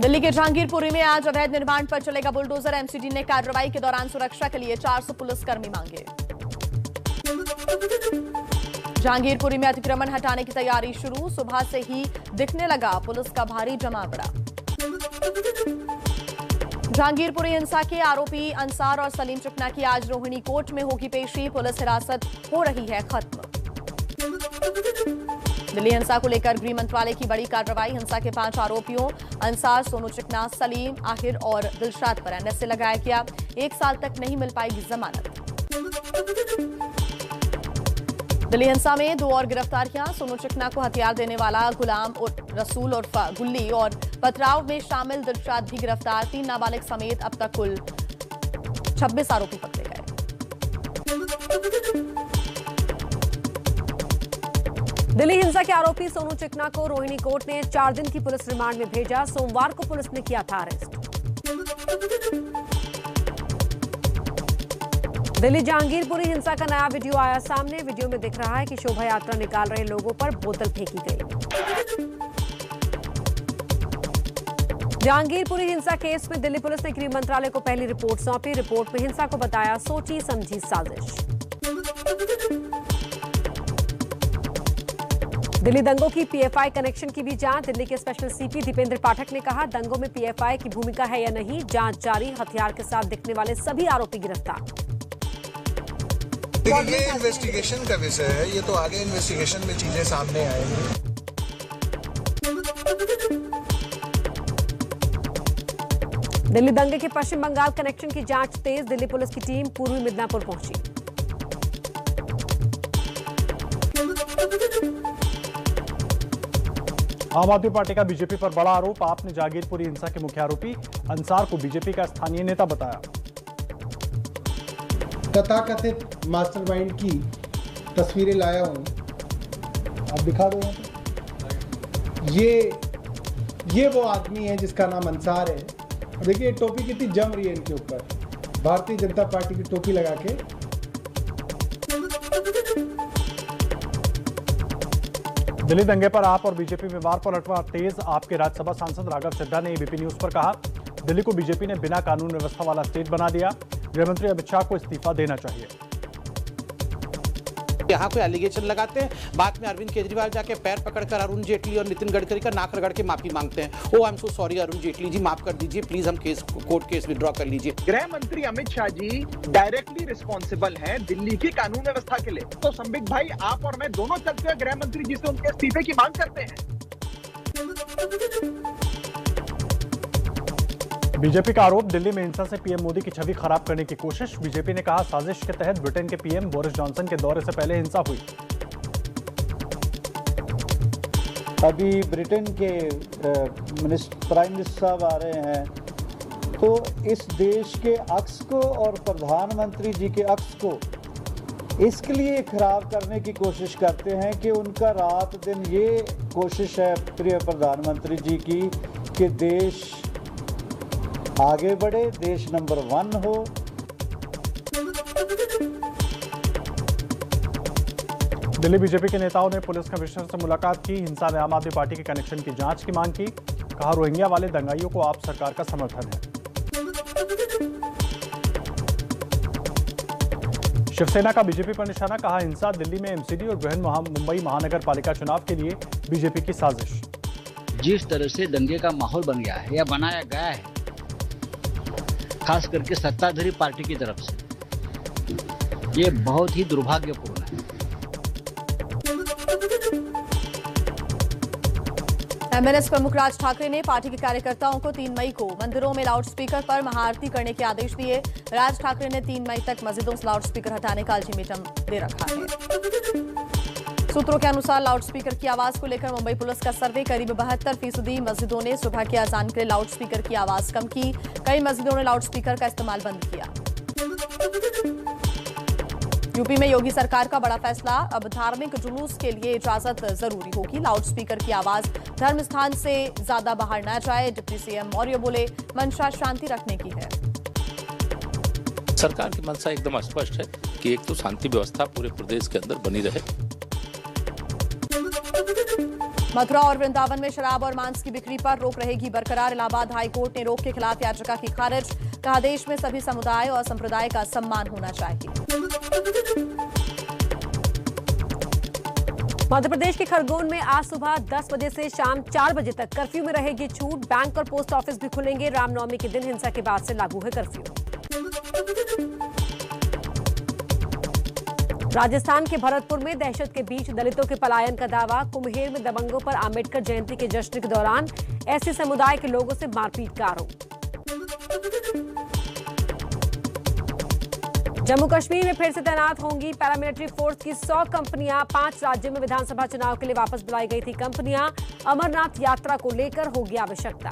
दिल्ली के जहांगीरपुरी में आज अवैध निर्माण पर चलेगा बुलडोजर। एमसीडी ने कार्रवाई के दौरान सुरक्षा के लिए 400 पुलिसकर्मी मांगे। जहांगीरपुरी में अतिक्रमण हटाने की तैयारी शुरू। सुबह से ही दिखने लगा पुलिस का भारी जमावड़ा। जहांगीरपुरी हिंसा के आरोपी अंसार और सलीम चिकना की आज रोहिणी कोर्ट में होगी पेशी। पुलिस हिरासत हो रही है खत्म। दिल्ली हिंसा को लेकर गृह मंत्रालय की बड़ी कार्रवाई। हिंसा के 5 आरोपियों अंसार, सोनू चिकना, सलीम, आहिर और दिलशाद पर एनएसए लगाया गया। 1 साल तक नहीं मिल पाएगी जमानत। दिल्ली हिंसा में 2 और गिरफ्तारियां। सोनू चिकना को हथियार देने वाला गुलाम रसूल उर्फ गुल्ली और पथराव में शामिल दिलशाद भी गिरफ्तार। 3 नाबालिग समेत अब तक कुल 26 आरोपी पकड़े गए। दिल्ली हिंसा के आरोपी सोनू चिकना को रोहिणी कोर्ट ने 4 दिन की पुलिस रिमांड में भेजा। सोमवार को पुलिस ने किया था अरेस्ट। दिल्ली जहांगीरपुरी हिंसा का नया वीडियो आया सामने। वीडियो में दिख रहा है कि शोभा यात्रा निकाल रहे लोगों पर बोतल फेंकी गई। जहांगीरपुरी हिंसा केस में दिल्ली पुलिस ने गृह मंत्रालय को पहली रिपोर्ट सौंपी। रिपोर्ट में हिंसा को बताया सोची समझी साजिश। दिल्ली दंगों की पीएफआई कनेक्शन की भी जांच। दिल्ली के स्पेशल सीपी दीपेंद्र पाठक ने कहा, दंगों में पीएफआई की भूमिका है या नहीं, जांच जारी। हथियार के साथ दिखने वाले सभी आरोपी गिरफ्तार। ये इन्वेस्टिगेशन का विषय है, ये तो आगे इन्वेस्टिगेशन में चीजें सामने आएंगी। दिल्ली दंगे के पश्चिम बंगाल कनेक्शन की जांच तेज। दिल्ली पुलिस की टीम पूर्वी मिदनापुर पहुंची। आम आदमी पार्टी का बीजेपी पर बड़ा आरोप। आप ने जहांगीरपुरी हिंसा के मुख्य आरोपी अंसार को बीजेपी का स्थानीय नेता बताया। तथाकथित मास्टरमाइंड की तस्वीरें लाया हूं, आप दिखा दो। ये वो आदमी है जिसका नाम अंसार है। देखिए टोपी कितनी जम रही है इनके ऊपर, भारतीय जनता पार्टी की टोपी लगा के। दिल्ली दंगे पर आप और बीजेपी में वार पलटवार तेज। आपके राज्यसभा सांसद राघव चड्ढा ने एबीपी न्यूज पर कहा, दिल्ली को बीजेपी ने बिना कानून व्यवस्था वाला स्टेट बना दिया। गृहमंत्री अमित शाह को इस्तीफा देना चाहिए। यहाँ कोई एलिगेशन लगाते हैं, बाद में अरविंद केजरीवाल जाके पैर पकड़कर अरुण जेटली और नितिन गडकरी का नाक रगड़ के माफी मांगते हैं। Oh I am so sorry Arun Jaitley ji, माफ कर दीजिए प्लीज, हम कोर्ट केस विड्रॉ कर लीजिए। गृह मंत्री अमित शाह जी डायरेक्टली रिस्पॉन्सिबल हैं दिल्ली की कानून व्यवस्था के लिए। तो संबित भाई, आप और मैं दोनों चलते हुए गृह मंत्री जी से उनके इस्तीफे की मांग करते हैं। बीजेपी का आरोप, दिल्ली में हिंसा से पीएम मोदी की छवि खराब करने की कोशिश। बीजेपी ने कहा, साजिश के तहत ब्रिटेन के पीएम बोरिस जॉनसन के दौरे से पहले हिंसा हुई। अभी ब्रिटेन के प्राइम मिनिस्टर साहब आ रहे हैं, तो इस देश के अक्स को और प्रधानमंत्री जी के अक्स को इसके लिए खराब करने की कोशिश करते हैं कि उनका रात दिन ये कोशिश है प्रिय प्रधानमंत्री जी की कि देश आगे बढ़े, देश नंबर 1 हो। दिल्ली बीजेपी के नेताओं ने पुलिस कमिश्नर से मुलाकात की। हिंसा में आम आदमी पार्टी के कनेक्शन की जांच की मांग की। कहा, रोहिंग्या वाले दंगाइयों को आप सरकार का समर्थन है। शिवसेना का बीजेपी पर निशाना। कहा, हिंसा दिल्ली में एमसीडी और बृहन मुंबई महानगर पालिका चुनाव के लिए बीजेपी की साजिश। जिस तरह से दंगे का माहौल बन गया है या बनाया गया है, खास करके सत्ताधारी पार्टी की तरफ से, ये बहुत ही दुर्भाग्यपूर्ण है। एमएनएस प्रमुख राज ठाकरे ने पार्टी के कार्यकर्ताओं को 3 मई को मंदिरों में लाउडस्पीकर पर महाआरती करने के आदेश दिए। राज ठाकरे ने 3 मई तक मस्जिदों से लाउडस्पीकर हटाने का अल्टीमेटम दे रखा है। सूत्रों के अनुसार लाउडस्पीकर की आवाज को लेकर मुंबई पुलिस का सर्वे, करीब 72% मस्जिदों ने सुबह के अजान के लिए लाउडस्पीकर की आवाज कम की। कई मस्जिदों ने लाउडस्पीकर का इस्तेमाल बंद किया। यूपी में योगी सरकार का बड़ा फैसला, अब धार्मिक जुलूस के लिए इजाजत जरूरी होगी। लाउडस्पीकर की आवाज धर्म स्थान से ज्यादा बाहर न जाए। डिप्टी सीएम मौर्य बोले, मंशा शांति रखने की है। सरकार की मंशा एकदम स्पष्ट है कि एक तो शांति व्यवस्था पूरे प्रदेश के अंदर बनी रहे। मथुरा और वृंदावन में शराब और मांस की बिक्री पर रोक रहेगी बरकरार। इलाहाबाद हाईकोर्ट ने रोक के खिलाफ याचिका की खारिज। कहा, देश में सभी समुदाय और संप्रदाय का सम्मान होना चाहिए। मध्य प्रदेश के खरगोन में आज सुबह 10 बजे से शाम 4 बजे तक कर्फ्यू में रहेगी छूट। बैंक और पोस्ट ऑफिस भी खुलेंगे। रामनवमी के दिन हिंसा के बाद से लागू है कर्फ्यू। राजस्थान के भरतपुर में दहशत के बीच दलितों के पलायन का दावा। कुम्हेर में दबंगों पर आम्बेडकर जयंती के जश्न के दौरान ऐसे समुदाय के लोगों से मारपीट का आरोप। जम्मू कश्मीर में फिर से तैनात होंगी पैरामिलिट्री फोर्स की 100 कंपनियां। 5 राज्यों में विधानसभा चुनाव के लिए वापस बुलाई गई थी कंपनियां। अमरनाथ यात्रा को लेकर होगी आवश्यकता।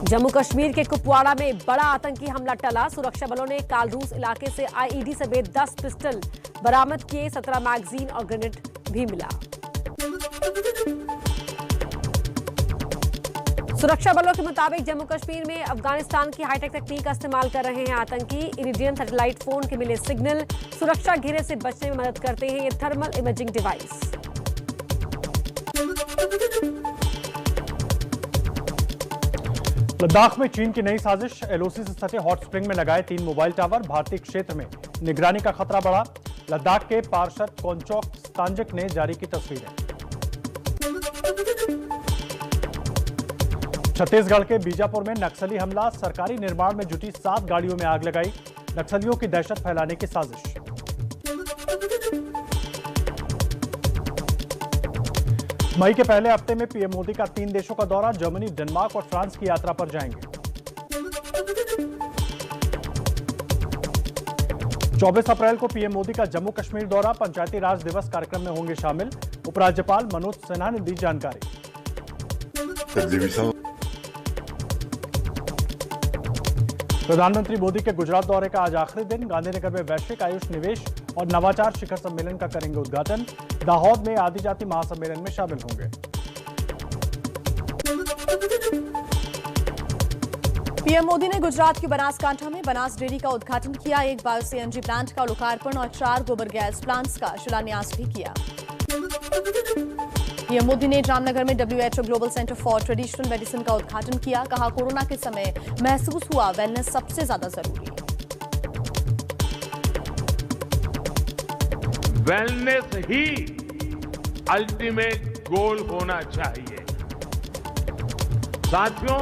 जम्मू कश्मीर के कुपवाड़ा में बड़ा आतंकी हमला टला। सुरक्षा बलों ने कालरूस इलाके से आईईडी समेत 10 पिस्टल बरामद किए। 17 मैगजीन और ग्रेनेड भी मिला। सुरक्षा बलों के मुताबिक जम्मू कश्मीर में अफगानिस्तान की हाईटेक तकनीक का इस्तेमाल कर रहे हैं आतंकी। इरिडियन सैटेलाइट फोन के मिले सिग्नल सुरक्षा घेरे से बचने में मदद करते हैं ये थर्मल इमेजिंग डिवाइस। लद्दाख में चीन की नई साजिश। एलओसी से सटे हॉट स्प्रिंग में लगाए 3 मोबाइल टावर। भारतीय क्षेत्र में निगरानी का खतरा बढ़ा। लद्दाख के पार्षद कोंचोक स्तांजिक ने जारी की तस्वीरें। छत्तीसगढ़ के बीजापुर में नक्सली हमला। सरकारी निर्माण में जुटी 7 गाड़ियों में आग लगाई। नक्सलियों की दहशत फैलाने की साजिश। मई के पहले हफ्ते में पीएम मोदी का 3 देशों का दौरा। जर्मनी, डेनमार्क और फ्रांस की यात्रा पर जाएंगे। 24 अप्रैल को पीएम मोदी का जम्मू कश्मीर दौरा। पंचायती राज दिवस कार्यक्रम में होंगे शामिल। उपराज्यपाल मनोज सिन्हा ने दी जानकारी। प्रधानमंत्री मोदी के गुजरात दौरे का आज आखिरी दिन। गांधीनगर में वैश्विक आयुष निवेश और नवाचार शिखर सम्मेलन का करेंगे उद्घाटन। दाहोद में आदिजाति महासम्मेलन में शामिल होंगे। पीएम मोदी ने गुजरात की बनासकांठा में बनास डेयरी का उद्घाटन किया। एक बायो सीएनजी प्लांट का लोकार्पण और 4 गोबर गैस प्लांट्स का शिलान्यास भी किया। पीएम मोदी ने जामनगर में WHO global centre for traditional medicine का उद्घाटन किया। कहा, कोरोना के समय महसूस हुआ वेलनेस सबसे ज्यादा जरूरी है। वेलनेस ही अल्टीमेट गोल होना चाहिए। साथियों,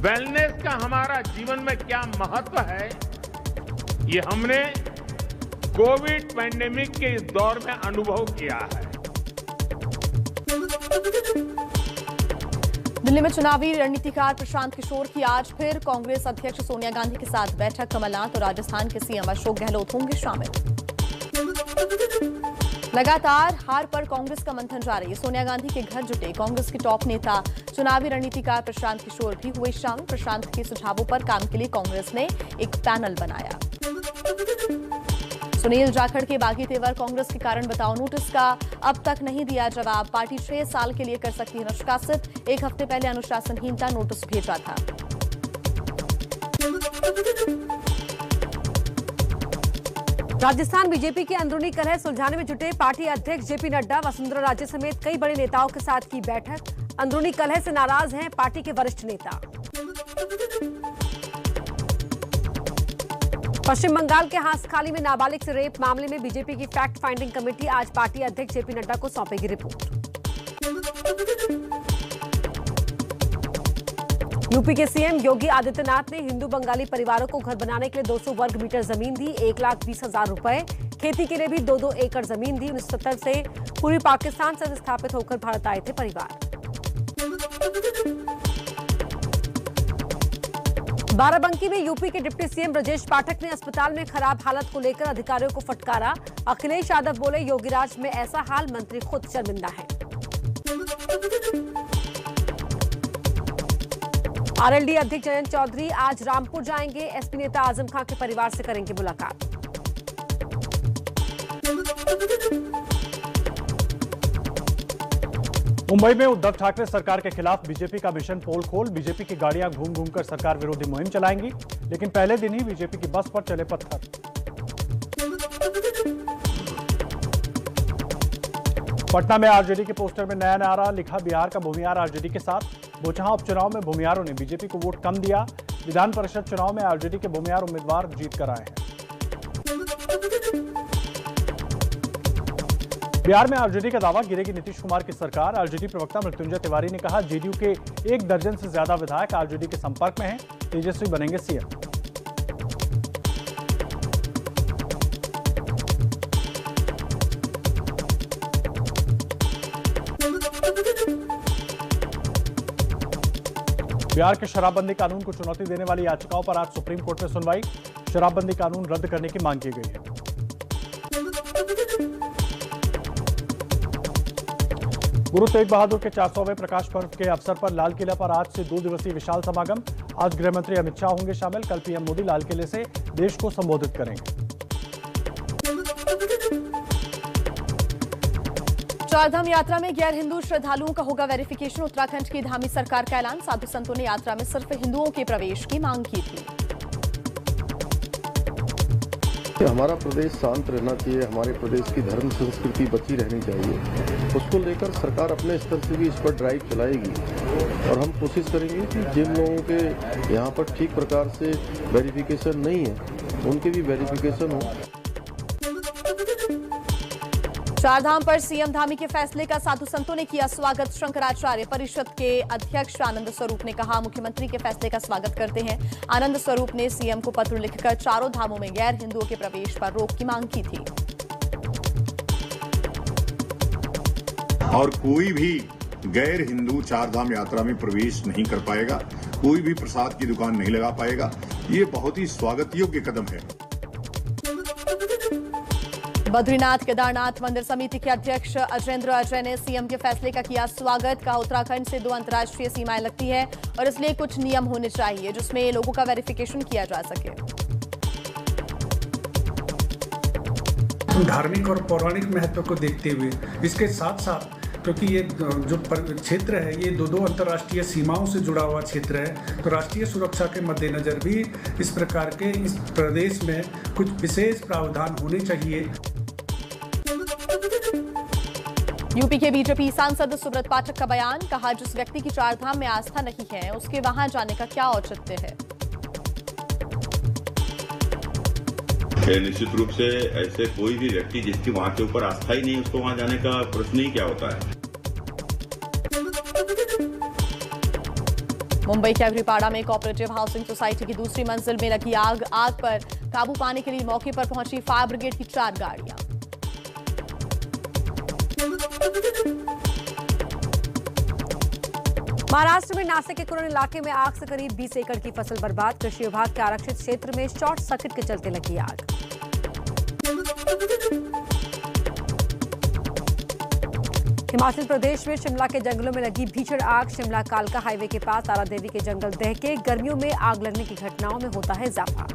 वेलनेस का हमारा जीवन में क्या महत्व है, ये हमने कोविड पैंडेमिक के इस दौर में अनुभव किया है। दिल्ली में चुनावी रणनीतिकार प्रशांत किशोर की आज फिर कांग्रेस अध्यक्ष सोनिया गांधी के साथ बैठक। कमलनाथ और राजस्थान के सीएम अशोक गहलोत होंगे शामिल। लगातार हार पर कांग्रेस का मंथन जारी। सोनिया गांधी के घर जुटे कांग्रेस के टॉप नेता चुनावी रणनीतिकार प्रशांत किशोर भी हुए शामिल। प्रशांत के सुझावों पर काम के लिए कांग्रेस ने एक पैनल बनाया। सुनील जाखड़ के बागी तेवर कांग्रेस के कारण बताओ नोटिस का अब तक नहीं दिया जवाब। पार्टी 6 साल के लिए कर सकती है निष्कासित। 1 हफ्ते पहले अनुशासनहीनता नोटिस भेजा था। राजस्थान बीजेपी की अंदरूनी कलह सुलझाने में जुटे पार्टी अध्यक्ष जेपी नड्डा। वसुंधरा राजे समेत कई बड़े नेताओं के साथ की बैठक। अंदरूनी कलह से नाराज हैं पार्टी के वरिष्ठ नेता। पश्चिम बंगाल के हांसखाली में नाबालिग से रेप मामले में बीजेपी की फैक्ट फाइंडिंग कमेटी आज पार्टी अध्यक्ष जेपी नड्डा को सौंपेगी रिपोर्ट। यूपी के सीएम योगी आदित्यनाथ ने हिंदू बंगाली परिवारों को घर बनाने के लिए 200 वर्ग मीटर जमीन दी। 1,20,000 रुपए। खेती के लिए भी 2-2 एकड़ जमीन दी। 1970 से पूर्वी पाकिस्तान से विस्थापित होकर भारत आए थे परिवार। बाराबंकी में यूपी के डिप्टी सीएम ब्रजेश पाठक ने अस्पताल में खराब हालत को लेकर अधिकारियों को फटकारा। अखिलेश यादव बोले, योगीराज में ऐसा हाल मंत्री खुद शर्मिंदा है। आरएलडी अध्यक्ष जयंत चौधरी आज रामपुर जाएंगे। एसपी नेता आजम खान के परिवार से करेंगे मुलाकात। मुंबई में उद्धव ठाकरे सरकार के खिलाफ बीजेपी का मिशन पोल खोल। बीजेपी की गाड़ियां घूम घूमकर सरकार विरोधी मुहिम चलाएंगी, लेकिन पहले दिन ही बीजेपी की बस पर चले पत्थर। पटना में आरजेडी के पोस्टर में नया नारा लिखा, बिहार का भूमिहार आरजेडी के साथ। बोचहां उपचुनाव में भूमिहारों ने बीजेपी को वोट कम दिया। विधान परिषद चुनाव में आरजेडी के भूमिहार उम्मीदवार जीत कर आए हैं। बिहार में आरजेडी का दावा, गिरेगी नीतीश कुमार की सरकार। आरजेडी प्रवक्ता मृत्युंजय तिवारी ने कहा, जेडीयू के 1 दर्जन से ज्यादा विधायक आरजेडी के संपर्क में हैं। तेजस्वी बनेंगे सीएम। बिहार के शराबबंदी कानून को चुनौती देने वाली याचिकाओं पर आज सुप्रीम कोर्ट में सुनवाई। शराबबंदी कानून रद्द करने की मांग की गई है। गुरु तेग बहादुर के 400वें प्रकाश पर्व के अवसर पर लाल किला पर आज से 2 दिवसीय विशाल समागम। आज गृह मंत्री अमित शाह होंगे शामिल। कल पीएम मोदी लाल किले से देश को संबोधित करेंगे। चारधाम यात्रा में गैर हिंदू श्रद्धालुओं का होगा वेरिफिकेशन। उत्तराखंड की धामी सरकार का ऐलान। साधु संतों ने यात्रा में सिर्फ हिंदुओं के प्रवेश की मांग की थी। हमारा प्रदेश शांत रहना चाहिए, हमारे प्रदेश की धर्म संस्कृति बची रहनी चाहिए। उसको लेकर सरकार अपने स्तर से भी इस पर ड्राइव चलाएगी और हम कोशिश करेंगे कि जिन लोगों के यहाँ पर ठीक प्रकार से वेरिफिकेशन नहीं है उनके भी वेरिफिकेशन हो। चारधाम पर सीएम धामी के फैसले का साधु संतों ने किया स्वागत। शंकराचार्य परिषद के अध्यक्ष आनंद स्वरूप ने कहा, मुख्यमंत्री के फैसले का स्वागत करते हैं। आनंद स्वरूप ने सीएम को पत्र लिखकर चारों धामों में गैर हिंदुओं के प्रवेश पर रोक की मांग की थी। और कोई भी गैर हिंदू चारधाम यात्रा में प्रवेश नहीं कर पाएगा, कोई भी प्रसाद की दुकान नहीं लगा पाएगा। ये बहुत ही स्वागत योग्य कदम है। बद्रीनाथ केदारनाथ मंदिर समिति के अध्यक्ष अजेंद्र अजय ने सीएम के फैसले का किया स्वागत। कहा, उत्तराखंड से 2 अंतर्राष्ट्रीय सीमाएं लगती है और इसलिए कुछ नियम होने चाहिए जिसमें लोगों का वेरिफिकेशन किया जा सके। धार्मिक और पौराणिक महत्व को देखते हुए इसके साथ साथ, क्योंकि ये जो क्षेत्र है ये 2 अंतर्राष्ट्रीय सीमाओं से जुड़ा हुआ क्षेत्र है, तो राष्ट्रीय सुरक्षा के मद्देनजर भी इस प्रकार के इस प्रदेश में कुछ विशेष प्रावधान होने चाहिए। यूपी के बीजेपी सांसद सुब्रत पाठक का बयान। कहा, जिस व्यक्ति की चारधाम में आस्था नहीं है उसके वहां जाने का क्या औचित्य है। निश्चित रूप से ऐसे कोई भी व्यक्ति जिसकी वहां के ऊपर आस्था ही नहीं उसको वहां जाने का प्रश्न ही क्या होता है। मुंबई के अग्रीपाड़ा में कोऑपरेटिव हाउसिंग सोसाइटी की दूसरी मंजिल में लगी आग। आग पर काबू पाने के लिए मौके पर पहुंची फायर ब्रिगेड की 4 गाड़ियां। महाराष्ट्र में नासिक के कुरण इलाके में आग से करीब 20 एकड़ की फसल बर्बाद। कृषि विभाग के आरक्षित क्षेत्र में शॉर्ट सर्किट के चलते लगी आग। हिमाचल प्रदेश में शिमला के जंगलों में लगी भीषण आग। शिमला कालका हाईवे के पास तारादेवी के जंगल दहके। गर्मियों में आग लगने की घटनाओं में होता है इजाफा।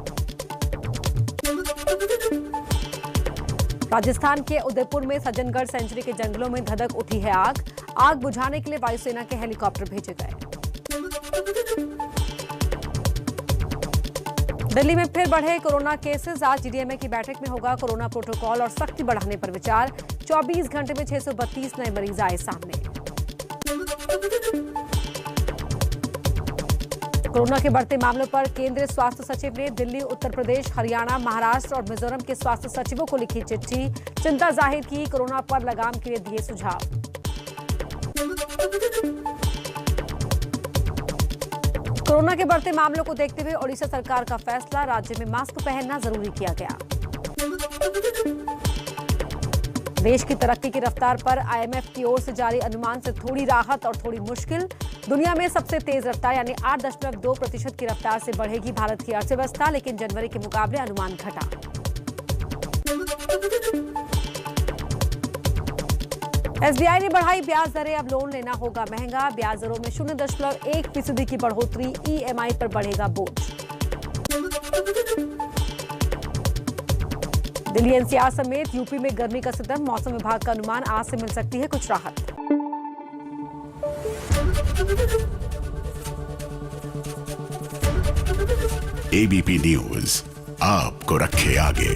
राजस्थान के उदयपुर में सज्जनगढ़ सेंचुरी के जंगलों में धधक उठी है आग। आग बुझाने के लिए वायुसेना के हेलीकॉप्टर भेजे गए। दिल्ली में फिर बढ़े कोरोना केसेस। आज जीडीएमए की बैठक में होगा कोरोना प्रोटोकॉल और सख्ती बढ़ाने पर विचार। 24 घंटे में 632 नए मरीज आए सामने। कोरोना के बढ़ते मामलों पर केंद्रीय स्वास्थ्य सचिव ने दिल्ली, उत्तर प्रदेश, हरियाणा, महाराष्ट्र और मिजोरम के स्वास्थ्य सचिवों को लिखी चिट्ठी। चिंता जाहिर की, कोरोना पर लगाम के लिए दिए सुझाव। कोरोना के बढ़ते मामलों को देखते हुए ओडिशा सरकार का फैसला, राज्य में मास्क पहनना जरूरी किया गया। देश की तरक्की की रफ्तार पर आईएमएफ की ओर से जारी अनुमान से थोड़ी राहत और थोड़ी मुश्किल। दुनिया में सबसे तेज रफ्तार यानी 8.2% की रफ्तार से बढ़ेगी भारत की अर्थव्यवस्था, लेकिन जनवरी के मुकाबले अनुमान घटा। एसबीआई ने बढ़ाई ब्याज दरें, अब लोन लेना होगा महंगा। ब्याज दरों में 0.1% की बढ़ोतरी, ईएमआई पर बढ़ेगा बोझ। दिल्ली एनसीआर समेत यूपी में गर्मी का सितम, मौसम विभाग का अनुमान आज से मिल सकती है कुछ राहत। एबीपी न्यूज आपको रखे आगे।